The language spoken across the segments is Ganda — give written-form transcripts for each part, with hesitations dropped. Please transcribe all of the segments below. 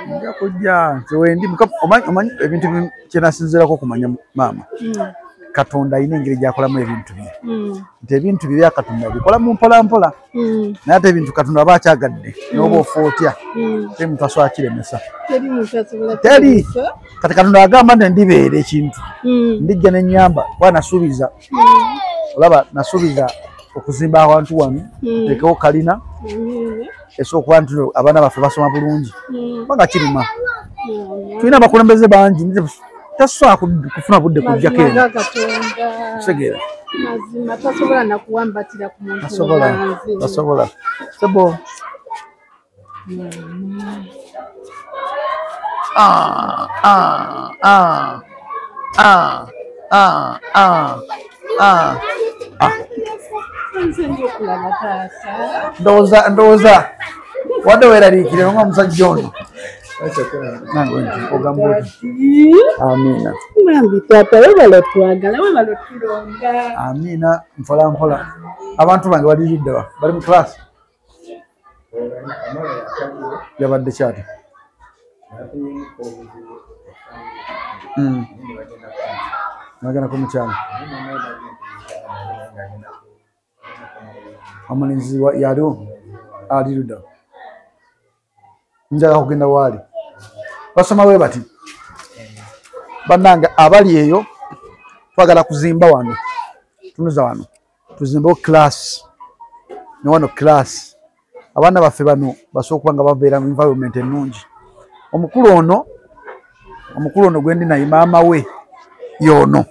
nja kujja nze wendi omanyi ebintu kyenasinziirako kumanya maama Katonda alina engeri gyakolamu ebintu bye nti ebintu bye Katonda bikola mu mpolampola naye ate ebintu Katonda aba akyagadde n'oba ofa otya teri muntu asobola kiremesa teri kati Katonda agamba nti ndibeera ekintu ndijja nenyamba kuba nasuubiza olaba nasuubiza okuzimba awantu wano tekewo kalina esobola okuba nti abaana baffe basoma bulungi kubanga kirima tulina abakulembeze bangi tasobola kufuna budde kujjako eno kusegeera mazima tasobola nakuwambatira ku muntu tasobola sebo ndowooza wadde weeraliikire nga omusajja ono amina amina mpola mpola abantu bange baliridde bali mu class yabadde kyati nagenda ku mukyalo omulinzi yaliwo aliridde njagala kugenda waali basoma we bati bannange abali eyo twagala kuzimba wano tunuza wano tuzimbewo class ne wano class abaana baffe bano basobola okuba nga babeera mu environment ennungi omukulu ono gwendi naye maama we yono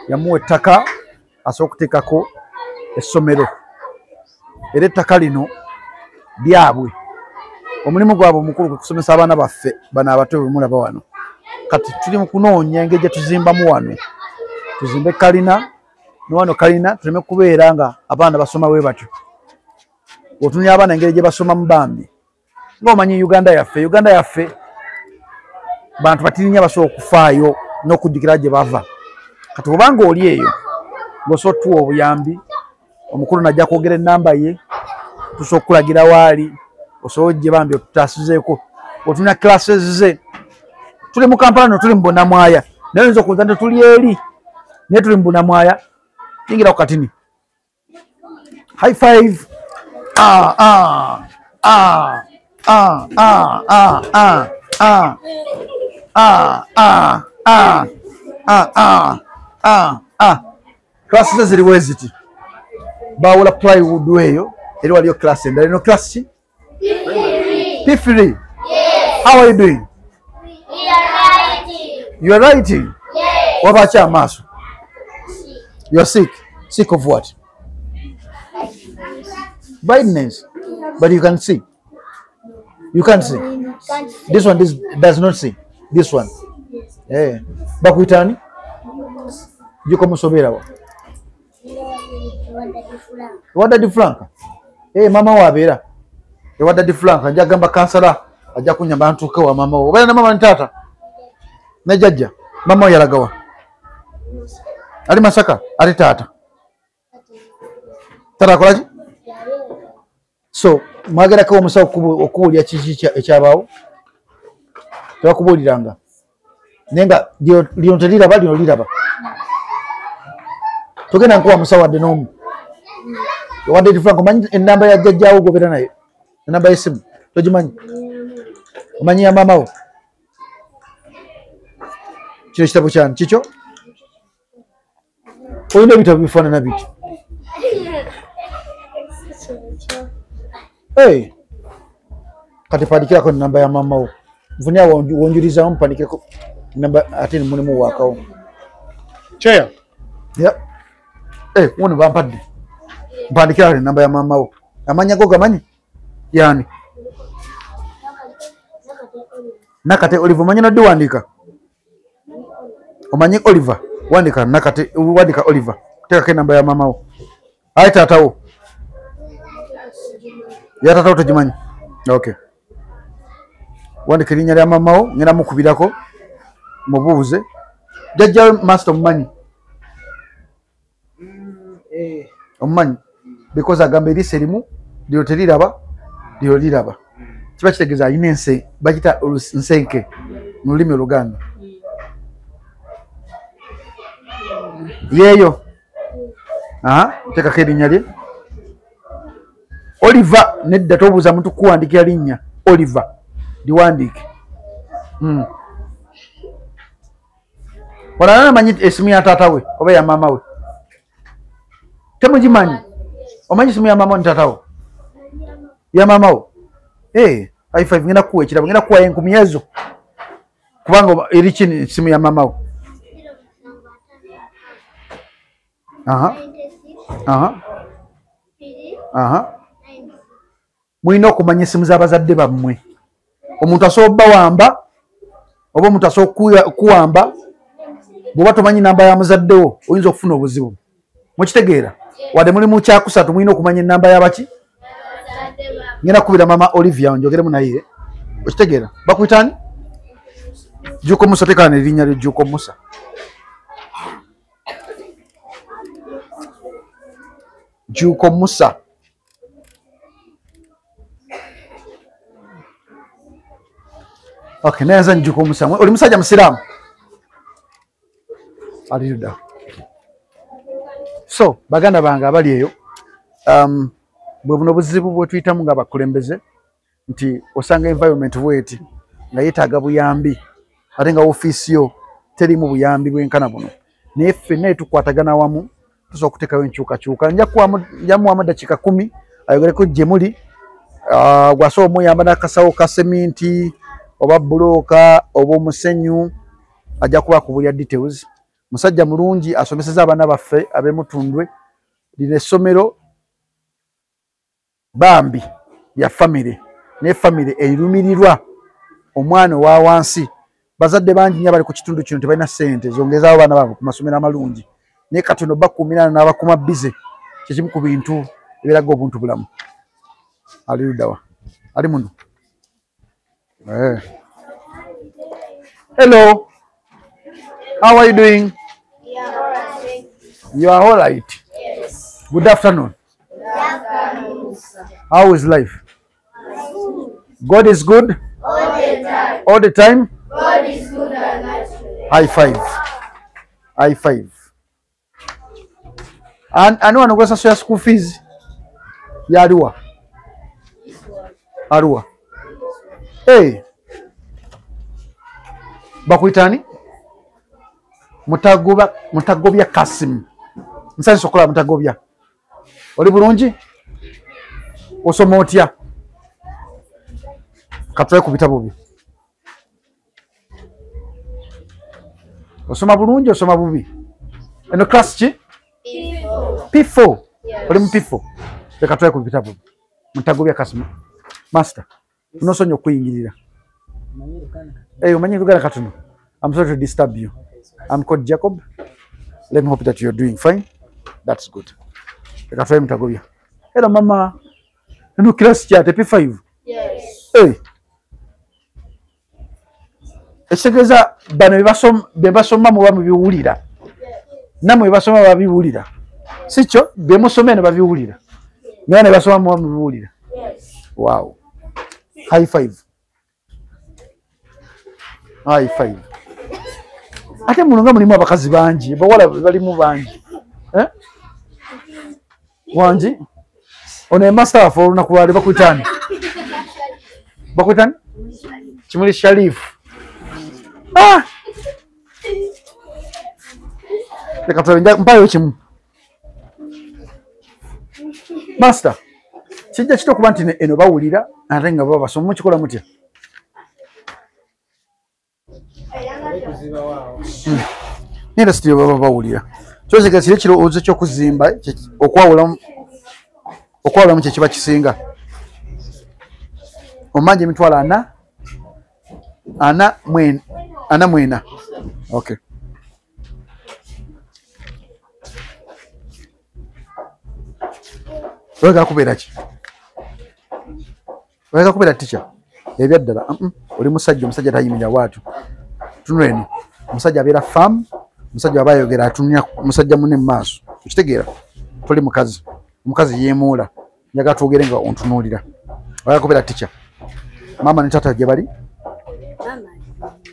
yamuwa ettaka asobola okuteekako essomero era ettaka lino lyabwe omulimu gwabwe omukulu kusomesa abaana baffe bano abato bemulaba wano kati tuli mu kunoonya engeri gye tuzimbamu wano tuzimbe kalina ne wano kalina tuleme kubeera nga abaana basoma we batyo otunya abaana engeri gye basoma mu bambi ng'omanyi Uganda yaffe bantu batirinya basobola okufaayo n'okujjukira gye bava kati obanga oli eyo ng'osobola otuwa obuyambi omukulu najja kwogera ennamba ye tusobola okulagira waali osobola gye bambi otutaasizeeko otunya classes ze tuli mu Kampala no tuli mu Bonamwaya naye oyinza okubuuza nti tuli eri naye tuli mu Bonamwaya yingira ku katini high five classes ziri weziti bawula plywood eyo eri waliyo class endala ino class ki P3 yes. How are you doing? We are writing. You are writing? Yes. What about your mass? You are sick. Sick of what? Blindness. But you can see. You can't see. This one does not see. This one. Yeah. Bakuitani? Yuko musobera wa? Wanda di Franca. Mama wabera. Wadda di Franca ajja gamba kansala ajja kunyamba antuuke wa mama wo obeera ne mama ne taata ne jjajja mama wo yalagawa ali Masaka ali taata akolaki so mwagerako omusawo okubuulira kiki ekyabaawo tebakubuuliranga naye nga lino teriraba lino liraba togenda nkuwa musawo wadde n'omu wadde di Franca omanyi ennamba ya jjajjaawo gobeera naye enamba y'essimu togimanyi omanyi ya maama wo kino kitabo kyani kikyo olina ebitabo bifaanana biti kati pandikirako enamba ya maama wo nfunya wonjulizaamu mpandikireko namba ate mulimu waakawo kyeya wono bampadde mpandikirako enamba ya maama wo amanya go gamanyi yani Nakate Oliver omanyi noddi wandika omanyi Oliver wandika Nakate wandika Oliver teekako enamba ya maama wo ayi taatawo ya taatawo togimanyi okay wandika erinnya lya maama wo ngenda mukubirako mubuuze jjajjawe master omumanyi omumanyi because agamba eriisa erimu lino teriraba lyo liraba kiba kitegeeza alina ense bakita nsenke mu lulimi Oluganda yeeyo teekako erinnya lye Oliver nedda tobuuza muntu kuwandikira linnya Oliver liwandiike olala namanyi esimu ya taata we oba ya maama we temugimanyi omanyi esimu ya maama we taata we ya maama we i5 ngenda kuwa ekirabo ngenda kuwa 1000 ezo kubanga eri kini esimu ya maama we mulina okumanya esimu z'abazadde bammwe omuntu asobola bawamba oba omuntu asobola kuwamba bw'oba tomanyi namba ya muzaddewo oyinza okufuna obuzibu mukitegeera wadde muli mu kyakusatu mulina okumanya enamba y'abaki ngenda kubira mama Olivia njogeremu naye okitegeera bakuyitani Jjuuko Musa tekana erinnya lyo Jjuuko Musa Jjuuko Musa okay naye Jjuuko Musa oli musajja musiraamu aliruda so baganda bange abali eyo bwe buno buzibu bwetuyitamu nga bakulembeze nti osanga environment bweti nga yeetaaga buyambi ate nga ofiisi yo terimu buyambi bwenkana buno naye ffenna tukwatagana wamu tusobola okuteekayo enkyukakyuka njamuwamu dakiika 10 ayogereko gye muli gwasobola omuyamba n'akasawo ka seminti oba bulooka oba omusenyu ajja kuba kubulya details musajja mulungi asomeseza abaana baffe ab'emutundwe lino essomero bambi ya famire ne famire erumirirwa omwana wa wansi bazadde bangi nnyo bali ku kitundu kino tebalina ssente zongezaawo abaana baabwe ku masomero amalungi naye katono bakuumira n'abakuma bize kyekimu ku bintu ebiraga obuntu bulamu alirudawa ali muno hello how are you doing? You are all right. Yes. Good afternoon. Good afternoon, sir. How is life? God is good? All the time. All the time? God is good and naturally. High five. High five. And I know I'm going to say school fees. Ya Arua. Arua. Hey. Bakuitani? Mutagobya Kasim. Nsanyi sokola Mutagobya. Oli bulungi? Osoma otya? Katulabe ku bitabo bye. Osoma bulungi osoma bubi? Eno class ki? P4. Oli mu P4. Katulabe ku bitabo bye. Mutagobya Kasim. Master. Tunosonye okuyingirira. Omanyi Luganda katono. I'm sorry to disturb you. I'm called Jacob. Let me hope that you're doing fine. That's good. Hello, Mama. You class chat P5? Yes. Hey. Esekeza bano bebasoma mu babiwulira. Namwe basoma babiwulira. Sicho bemusome ne babiwulira. Ngane basoma mu babiwulira. Yes. Wow. High five. High five. Ate mulunga mulimu abakazi bangi bawala balimu bangi wangi ono master for olunaku lwali bakuyitani Kimuli Sharif leka tuwenja mpayo kimu master kijja kitokuba nti eno bawulira ate nga baba basoma mukikola mutya nenda sitiyo baba bawulira kyozeka kiri kirowoozo ky'okuzimba okwawulamu kye kiba kisinga omanja emitwalo 40 okay oyagala kubeera ki oyagala kubeera tica ebyaddala oli omusajja tayimira bwatu tuno eno omusajja abeera faamu omusajja aba ayogera atunya omusajja munne mu maaso okitegeera toli omukazi yeemuula njagala twogere nga ontunuulira Oyakubira teacher. Mama ni tata gye bali?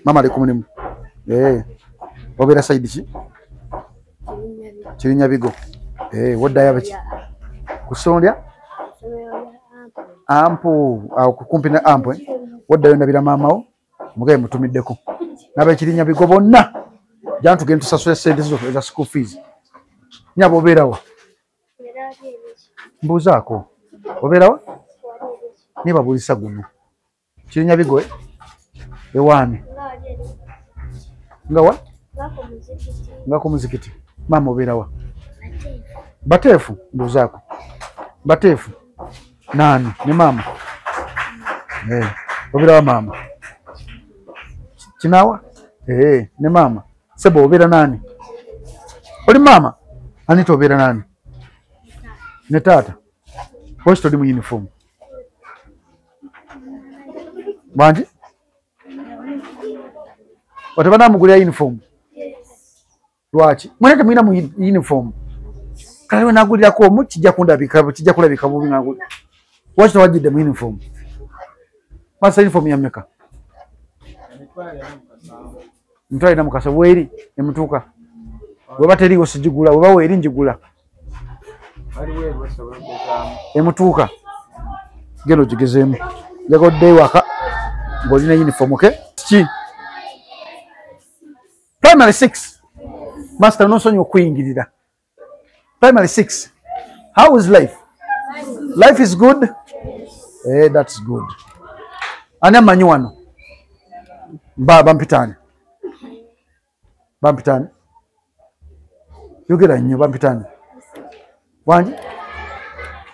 Mama ali kumulimu. Obera side ki? Kirinya bigo. Wadda yabaki? Kusondya? Ampu, kumpi na ampu. Wadda yondabira mama wo. Mugaye mutumiddeko. Naba kirinya bigo bonna. Jantu genda tusasula sente zo za school fees. Nyabo oberawa? Mbuzaako. Oberawa? Niba bulisa guno. Kirinya bigo ewani. Ngawa? Ngako muzikiti. Mama oberawa? Batefu mbuzaako. Batefu. Nani? Ni mama. Oberawa mama. Kinawa? Ni mama. Sebo obera nani? Oli mama? Anita obera nani? Ne tata. Wasi toli mu uniform. Banji? Wate banamugulira uniform? Lwaki? Mwene mwina mu uniform. Kale nagulirako omu kijja kulabika bubi nagulira. Waki tewajjidde mu uniform? Masa uniform ya mmeka? Mtwale na mukasa weri emutuuka. Weba teriwo sijigula, weba weri njigula. Emutuuka. Gelo jigezeemu. Yagodde waka ng'olina uniform ke? Ki? Primary 6. Master nosonyi okuyingirira. Primary 6. How is life? Life is good? That's good. Ani amanyi wano? Bampitani. Bampitani. Yogera nnyo bampitani. Wanji?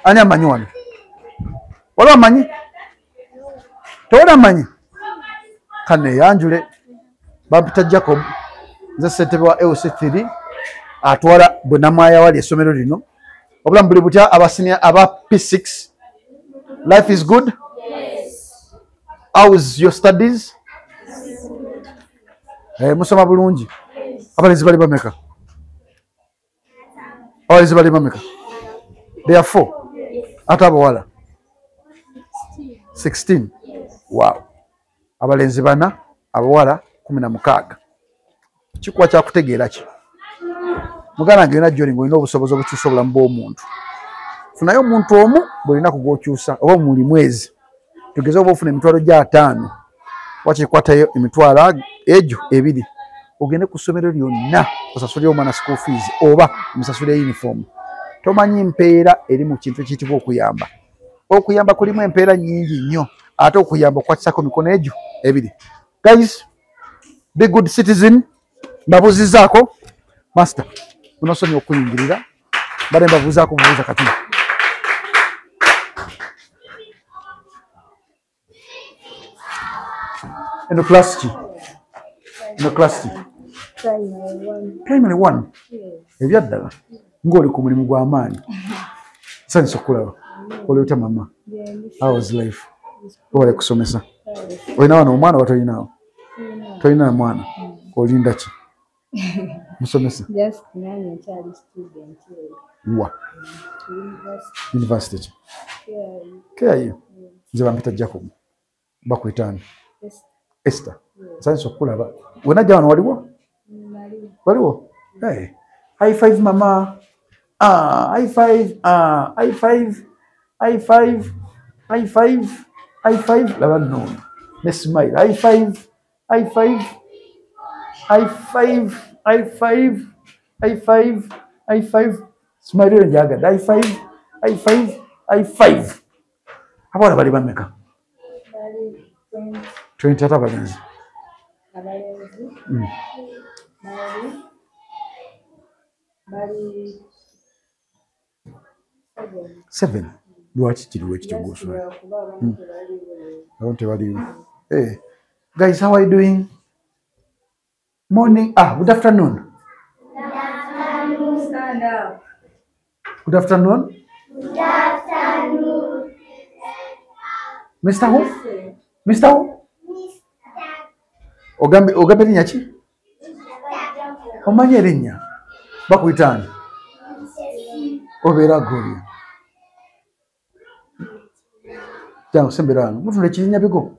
Ani amanyi wano? Waliwo amanyi? Tewali amanyi? Kane yanjule. Bampita Jacob. Nze ssentebe wa LC3. Atwala bwe namwaya wali essomero lino. Obulamu buli butya abasinia aba P6. Life is good? Yes. How is your studies? Musoma bulungi. Abalenzi bali bameka? Abalenzi bali bameka? They are 4. Ate abawala? 16. Wow. Abalenzi 4, abawala 16. Kikuwa kyakutegeera ki? Muganda ngena joli ng'olina obusobozi obukyusa obulamu bw'omuntu. Funayo omuntu omu bw'olina kugw'okyusa oba muli mwezi. Tugeze oba ofuna emitwalo gya 5. Wakikwatayo emitwalo egyo 2. Ogende ku ssomero lyonna osasulire omwana school fees oba omusasulire uniform. Tomanyi mpeera eri mu kintu ekiyitibwa okuyamba. Okuyamba kulimu empeera nnyingi nnyo. Ate okuyamba okwakisako mikono egyo 2. Guys, be good citizen. Mbabuuzizaako. Master, unosomye okuyingirira. Bale mbabuuzaako bubuuza kati. Eno class ki? Eno class ki? Primary 1. Ebyaddala. Ng'oli ku mulimu gw'amaanyi. Nsanyusa okulaba. Oleeta mama. How was life? Owale kusomesa. Olina wano omwana oba tolinaawo? Tolina mwana. Olinda ki? Musomesa? Just nani child student. Wa? University. KIU. Nze bampita Jacob. Bakwitaani. Esther. Nsanyusa okulaba. Wenajja wano waliwo? Waliwo? High five mama. High five. High five. High five. High five. High five. Laba nno. Ne smile. High five. High five. High five. High five. High five. High five. Smile njaga. High five. High five. High five. Abana bali bameka? 20 ata balenzi. Seven. Lwaki kiriwo ekitogoswa? Abantu baliwo. Guys, how are you doing? Morning. Good afternoon. Good afternoon. Stand up. Good afternoon. Good afternoon. Mr. Who? Mr. Who? Ogambe erinnya ki? Omanyi erinnya? Bakuyitaani? Obeera Gloria. Jangu sembera wano. Mutunda ekirinya bigo.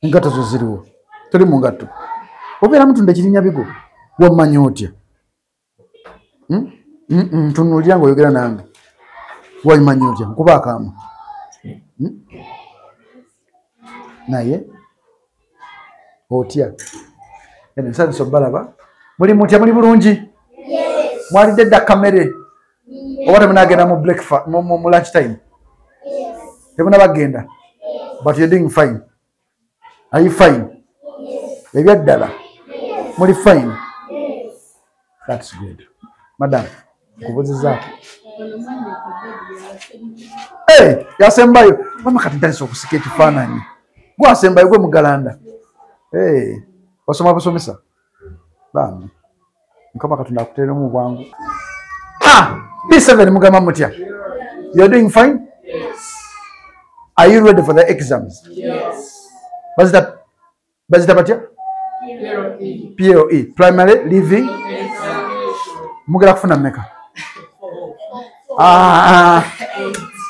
Engato zo ziriwo. Toli mu ngatto. Obeera mutunda ekirinya bigo. Wammanyi otya? Tunuulira ng'oyogera nange. Wayimanyi otya? Nkuba akaama. Naye otya? Ene nsanyusa balaba. Muli mutya muli bulungi? Mwalidde dda kamere? Oba temunaagenda mu breakfast mu lunch time? Temunabagenda? But you're doing fine. Are you fine? Ebyaddala? Muli fine? That's good. Madam, nkubuuzizaako. Yasembayo. Mama kati ntandise okusika ekifaananyi. Gwe asembayo gwe mugalanda. Wasoma busomesa? Bambi. Mukama Katonda akuteeremu mu bwangu. P7 mugamba mutya? You're doing fine? Are you ready for the exams? Bazita batya? PLE. Primary Living? Mugera kufuna mmeka?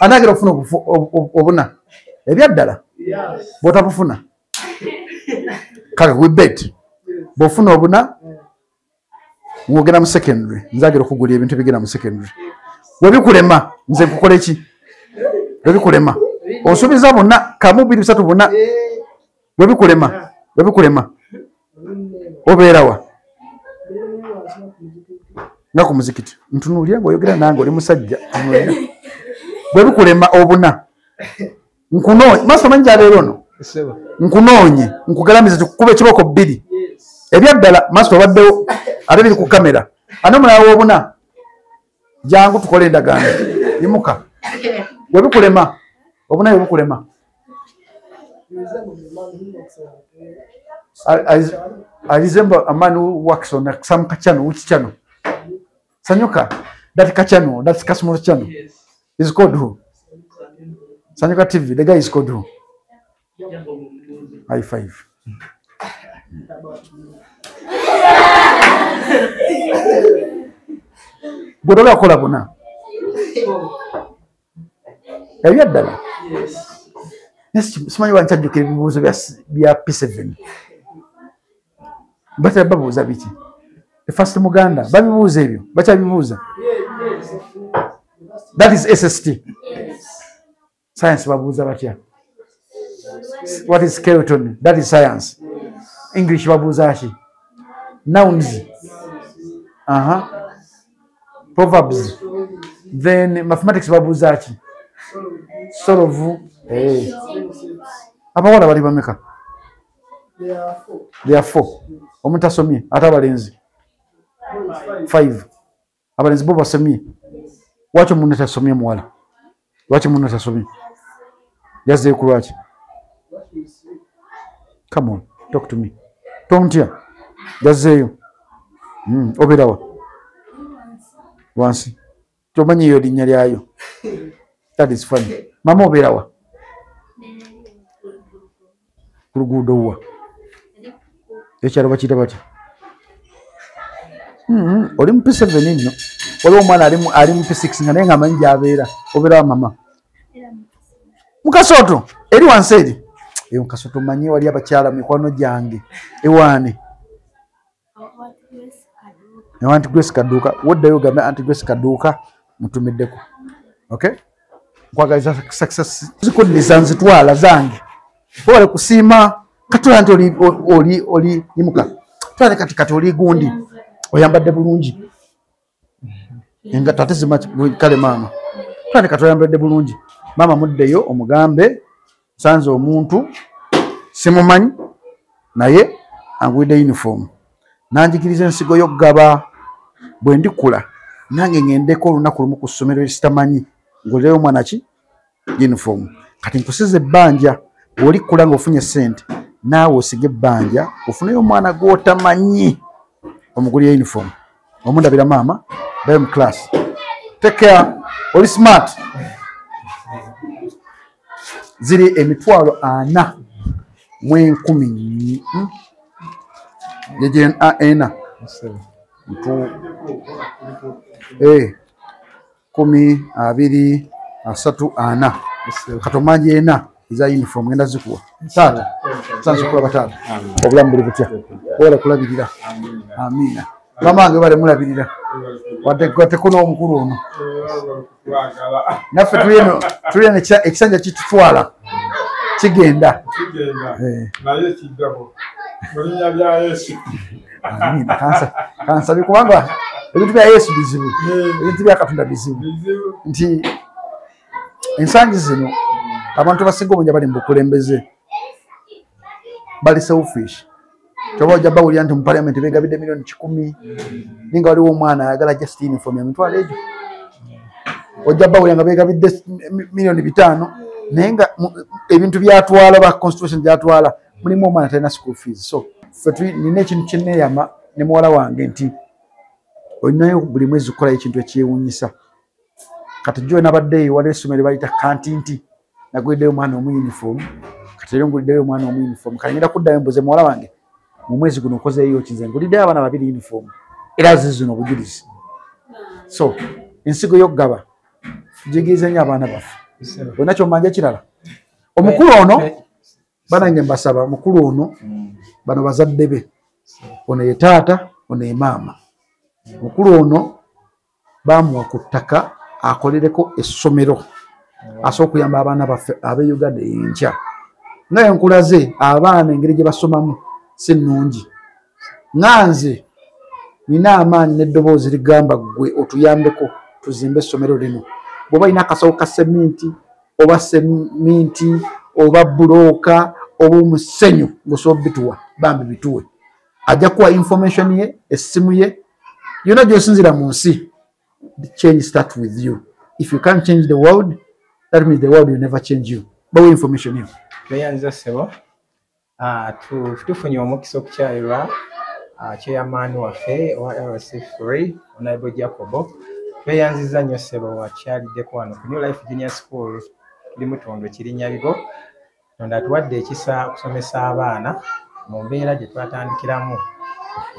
Anaagera okufuna obuna. Ebyaddala? Bw'otabufuna? Kale we bet. Bw'ofuna obuna, ng'ogenda mu secondary. Nzaagera okugulira ebintu ebigenda mu secondary. Webikulema, nze nkukola ki? Webikulema. Onsuubiza bonna, kamu 2 3 bonna. Webikulema. Obeera wa? Nga ku muzikiti. Ntunuulira ng'oyogera nange oli musajja. Webikulema obuna. Nkunoonye. Maaso manyi gy'abeera ono? Nkunoonye. Nkugalamize tukube ekiboko 2. Ebyaddala maaso obaddewo ate biri ku kamera. Ate omulala w'obuna. Jangu tukole endagaano. Yimuka. Webikulema. Obuna webikulema. I resemble a man who works on some channel. Which channel? Sanyuka. That channel. That's Kasmo's channel. It's called who? Sanyuka TV. The guy is called who? High five. Godola kola bona. Ebyaddala? Yes, simanyi wankyajjukira ebibuuzo bya P7. Batera babuuza biki? First Muganda babibuuza ebyo. Bakyabibuuza? That is SST. Science babuuza batya? What is skeleton? That is science. English babuuza ki? Nouns. Proverbs. Then mathematics babuuza ki? Solve. Abawala bali bameka? They are 4. Omuntu asomye ate abalenzi 5. Abalenzi bo basomye. Lwaki omuntu tasomye muwala? Lwaki omuntu tasomye? Yazzeeyo ku lwaki? Come on, talk to me. Tontya. Yazzeeyo. Obeera wa? Wansi. Tomanyi eyo linnya lyayo. That is funny. Mama obeera wa? Ku luguudo wa? Ekyalo bakiyita batya? Oli mu P7 nno. Waliwo omwana ali mu P6 nga naye nga amanyi gy'abeera. Obeera wa mama? Mukasoto. Eri wansi eri? Mukasoto manyi wali abakyala mikwano gyange. Ewaane? Anti Grace Kaduuka. Woddayo ogambe Anti Grace Kaduuka mutumiddeko. Okay? Nkwagaliza success. Zikuddiza nzitwala zange. Wale kusiima. Katula nti oli yimuka. Twale kati oli gundi. Oyambadde bulungi. Enga tate kale mama. Twale kati oyambadde bulungi. Mama muddeyo omugambe sanze omuntu simumanyi naye angwidde uniform. Nanjigiriza ensigo y'okugaba bwe ndikula nange ngendeko olunaku lumu ku ssomero esitamanyi ngoleyo omwana ki uniform. Kati nkusize ebbanja bw'olikula ng'ofunye ssente naawe osige ebbanja ofuneyo omwana gw'otamanyi omugulira uniform. Omundabira maama bayo mu class. Take care. Oli smart. Ziri 40,010. Yeje ena. 10, 20, 30, 40. Katomanyi ena eza uniform ngenda zikuwa taata sanze kula batata obulamu buli butya wala kulabirira amina mama wange bale mulabirira wadde kuno omukulu ono naffe tulina ekisanja kitutwala kigenda naye kiddako mulinya bya Yesu kansabi kubanga ebintu bya Yesu bizibu ebintu bya Katonda bizibu nti ensangi zino abantu basinga obungi bali mu bukulembeze bali selfish toba ojja bawulira nti mu parliament begabidde milioni 10 ninga waliwo omwana ayagala just uniform ya mitwalo egyo ojja bawulira nga begabidde milioni 5 naye nga ebintu byatwala ba constitution byatwala mulimu omwana talina school fees. So ffe nina ekintu kyenneeyama ne muwala wange nti olinayo buli mwezi okukolayo ekintu ekyewuunyisa. Kati jjo nabadde waliwo essomero baliyita kantinti naguliddeyo omwana omuyuniform kati leero nguliddeyo omwana omuyuniform kale ngenda kuddayo mbuze muwala wange mu mwezi guno okozeeyo ki nze nguliddeyo abaana 2 uniform era zizino obujulizi. So ensigo y'okugaba jigiriza nnyo abaana baffe olina kyommanja kirala omukulu ono banange mbasaba mukulu ono bano bazadde be ono ye taata ono ye maama mukulu ono bamuwa ku ttaka akolereko essomero asobola okuyamba abaana baffe ab'e Uganda enkya nga enkulaze abaana engeri gye basomamu si nnungi nga nze nina amaanyi n'eddoboozi ligamba ggwe otuyambeko tuzimbe essomero lino bw'oba olina akasawo ka seminti oba seminti oba bulooka oba omusenyu ng'osobola bituwa bambi bituwe ajja kuwa information ye essimu ye yonna gy'osinzira mu nsi. The change starts with you. If you can't change the world, that means the world will never change you. Bawo information yo. Tweyanziza sebo. Tufunye omukisa okukyalirwa chairman waffe owa LC3 Honorable Jacobo. Tweyanziza nnyo sebo wakyaliddeko wano ku New Life Junior School kiri Mutondo Kirinyabigo. Tonda tuwadde ekisa okusomesa abaana mu mbeera gye twatandikiramu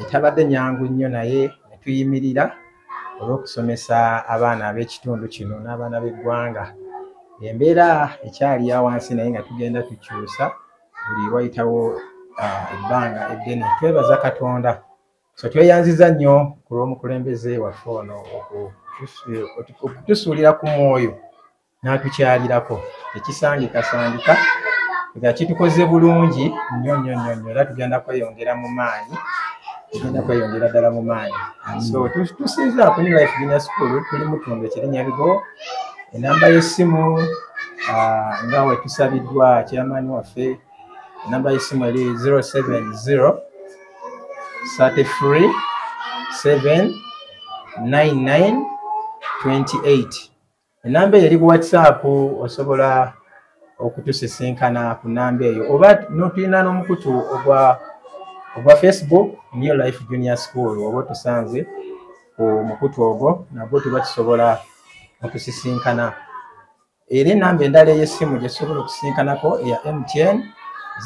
etabadde nyangu nnyo naye ne tuyimirira olw'okusomesa abaana ab'ekitundu kino n'abaana b'eggwanga. Embeera ekyali ya wansi naye nga tugenda tukyusa buli wayitawo ebbanga eddene. Twebaza Katonda. So tweyanziza nnyo ku lw'omukulembeze waffe ono okutusuulira ku mwoyo n'atukyalirako tekisangika nga kitukoze bulungi nnyo era tugenda kweyongera mu maanyi. Kweyongera ddala mu maanyi. So tusinza ku New Life Junior School tuli Mutondo Kirinyabigo. Enamba y'essimu nga we tusabiddwa chairman waffe enamba y'essimu eri 070 33 7 99 28. Enamba eri ku WhatsApp osobola okutusisinkana ku namba eyo oba n'otulina n'omukutu ogwa Facebook New Life Junior School oba tusanze ku mukutu ogwo nabwo tuba tusobola okusisinkana. Era enamba endala ey'essimu gye tusobola okusisinkanako eya MTN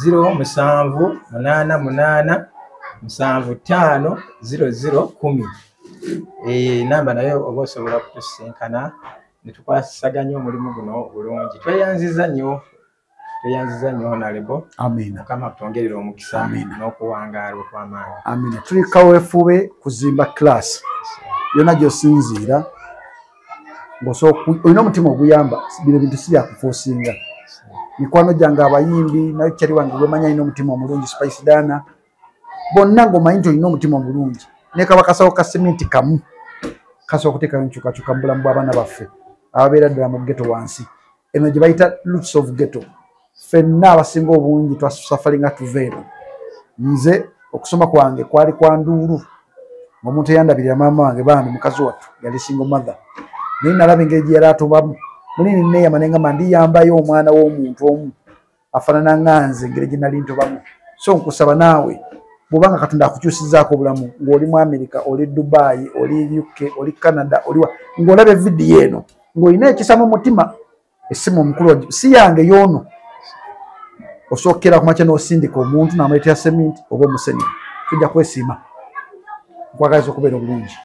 0788 75 0010. Enamba nayo oba osobola okutusisinkana ne tukwasaganya omulimu guno bulungi. Tweyanziza nnyo Honorable. Amina. Mukama kutongerera omukisa n'okuwangaala okw'amaanyi. Amina. Tuli kaweefube kuzimba class yonna gy'osinziira olina omutima oguyamba bino bintu si byakufuusinga. Mikwano gyange abayimbi naye kyali wange gwemanya alina omutima omulungi Spice Dana bonna ng'omanyi nti olina omutima omulungi naye kaba kasawo ka seminti kamu kasobola okuteekayo enkyukakyuka mu bulamu bw'abaana baffe ababeera ddala mu ghetto wansi. Eno gye bayita roots of ghetto. Ffenna abasinga obungi twasafalinga tuva eno. Nze okusoma kwange kwali kwa nduulu ng'omuntu eyandabirira maama wange bambi mukazi wattu yali single mother. Naye nalaba engeri gye yali atubamu munini neeyama naye ngamba ndiyambayo omwana w'omuntu omu afaanana nga nze engeri gye nali ntubamu. So nkusaba naawe bw'obanga Katonda akukyusizzaako obulamu ng'oli mu America oli Dubai oli UK oli Canada oli ng'olaba evidiyo eno ng'olina ekisa mu mutima essimu omukulu si yange y'ono osookera ku makya n'osindika omuntu n'amuleetera seminti oba omusenyu tujja kwesiima nkwagaliza okubeera obulungi.